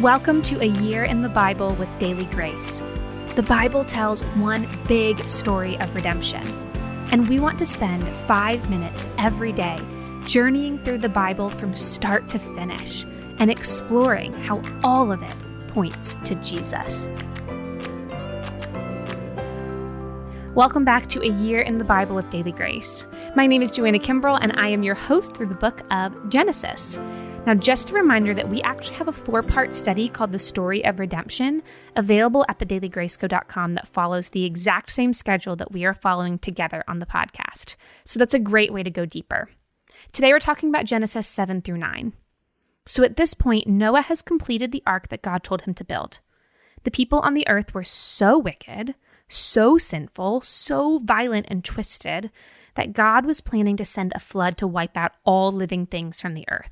Welcome to A Year in the Bible with Daily Grace. The Bible tells one big story of redemption, and we want to spend 5 minutes every day journeying through the Bible from start to finish and exploring how all of it points to Jesus. Welcome back to A Year in the Bible with Daily Grace. My name is Joanna Kimbrell, and I am your host through the book of Genesis. Now, just a reminder that we actually have a 4-part study called The Story of Redemption available at thedailygraceco.com that follows the exact same schedule that we are following together on the podcast. So that's a great way to go deeper. Today, we're talking about Genesis 7 through 9. So at this point, Noah has completed the ark that God told him to build. The people on the earth were so wicked, so sinful, so violent and twisted that God was planning to send a flood to wipe out all living things from the earth.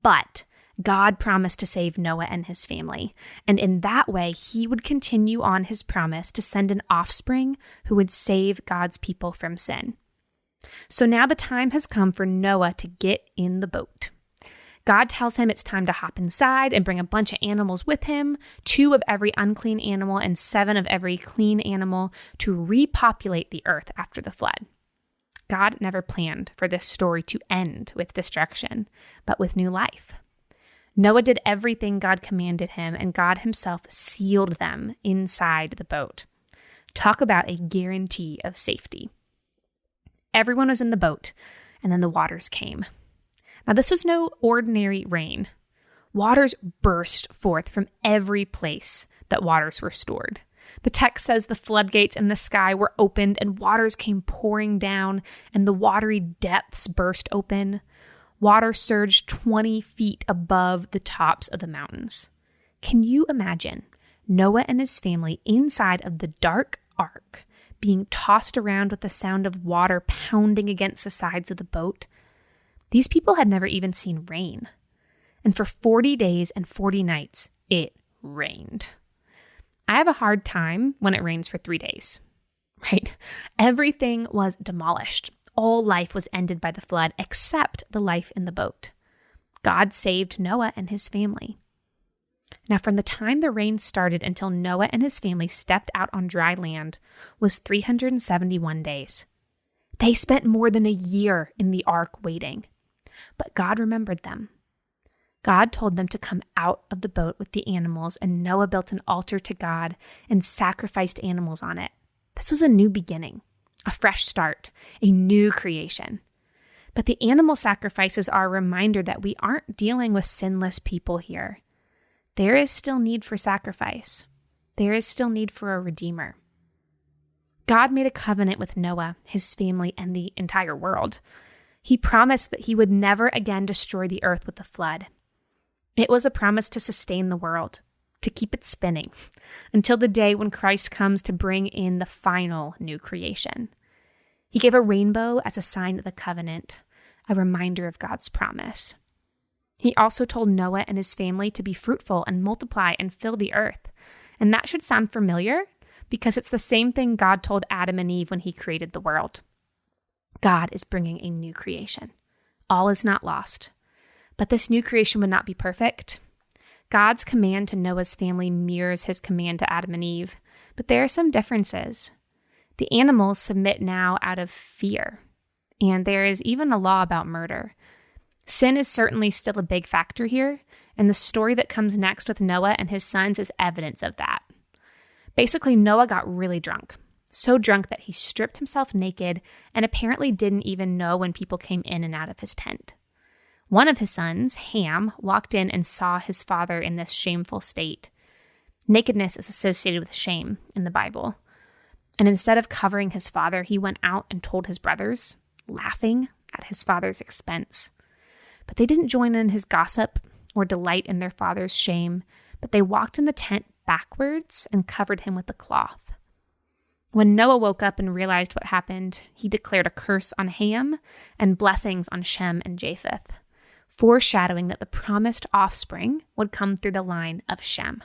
But God promised to save Noah and his family, and in that way, he would continue on his promise to send an offspring who would save God's people from sin. So now the time has come for Noah to get in the boat. God tells him it's time to hop inside and bring a bunch of animals with him, 2 of every unclean animal and 7 of every clean animal, to repopulate the earth after the flood. God never planned for this story to end with destruction, but with new life. Noah did everything God commanded him, and God himself sealed them inside the boat. Talk about a guarantee of safety. Everyone was in the boat, and then the waters came. Now, this was no ordinary rain. Waters burst forth from every place that waters were stored. The text says the floodgates in the sky were opened and waters came pouring down and the watery depths burst open. Water surged 20 feet above the tops of the mountains. Can you imagine Noah and his family inside of the dark ark being tossed around with the sound of water pounding against the sides of the boat? These people had never even seen rain. And for 40 days and 40 nights, it rained. I have a hard time when it rains for 3 days, right? Everything was demolished. All life was ended by the flood except the life in the boat. God saved Noah and his family. Now, from the time the rain started until Noah and his family stepped out on dry land was 371 days. They spent more than a year in the ark waiting, but God remembered them. God told them to come out of the boat with the animals, and Noah built an altar to God and sacrificed animals on it. This was a new beginning, a fresh start, a new creation. But the animal sacrifices are a reminder that we aren't dealing with sinless people here. There is still need for sacrifice. There is still need for a redeemer. God made a covenant with Noah, his family, and the entire world. He promised that he would never again destroy the earth with a flood. It was a promise to sustain the world, to keep it spinning, until the day when Christ comes to bring in the final new creation. He gave a rainbow as a sign of the covenant, a reminder of God's promise. He also told Noah and his family to be fruitful and multiply and fill the earth. And that should sound familiar because it's the same thing God told Adam and Eve when he created the world. God is bringing a new creation. All is not lost. But this new creation would not be perfect. God's command to Noah's family mirrors his command to Adam and Eve, but there are some differences. The animals submit now out of fear, and there is even a law about murder. Sin is certainly still a big factor here, and the story that comes next with Noah and his sons is evidence of that. Basically, Noah got really drunk, so drunk that he stripped himself naked and apparently didn't even know when people came in and out of his tent. One of his sons, Ham, walked in and saw his father in this shameful state. Nakedness is associated with shame in the Bible. And instead of covering his father, he went out and told his brothers, laughing at his father's expense. But they didn't join in his gossip or delight in their father's shame, but they walked in the tent backwards and covered him with a cloth. When Noah woke up and realized what happened, he declared a curse on Ham and blessings on Shem and Japheth, foreshadowing that the promised offspring would come through the line of Shem.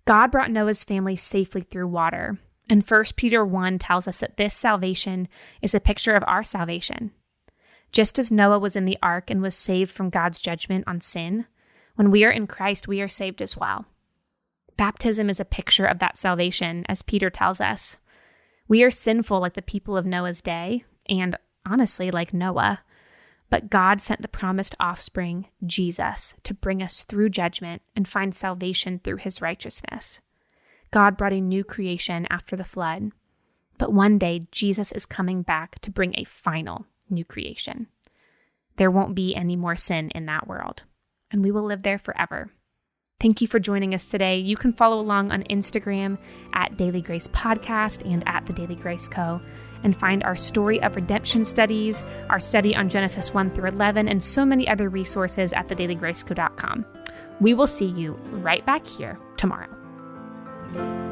God brought Noah's family safely through water, and 1 Peter 1 tells us that this salvation is a picture of our salvation. Just as Noah was in the ark and was saved from God's judgment on sin, When we are in Christ, we are saved as well. Baptism is a picture of that salvation, as Peter tells us. We are sinful like the people of Noah's day, and honestly, like Noah. But God sent the promised offspring, Jesus, to bring us through judgment and find salvation through his righteousness. God brought a new creation after the flood, but one day Jesus is coming back to bring a final new creation. There won't be any more sin in that world, and we will live there forever. Thank you for joining us today. You can follow along on Instagram at Daily Grace Podcast and at The Daily Grace Co. and find our Story of Redemption studies, our study on Genesis 1 through 11, and so many other resources at thedailygraceco.com. We will see you right back here tomorrow.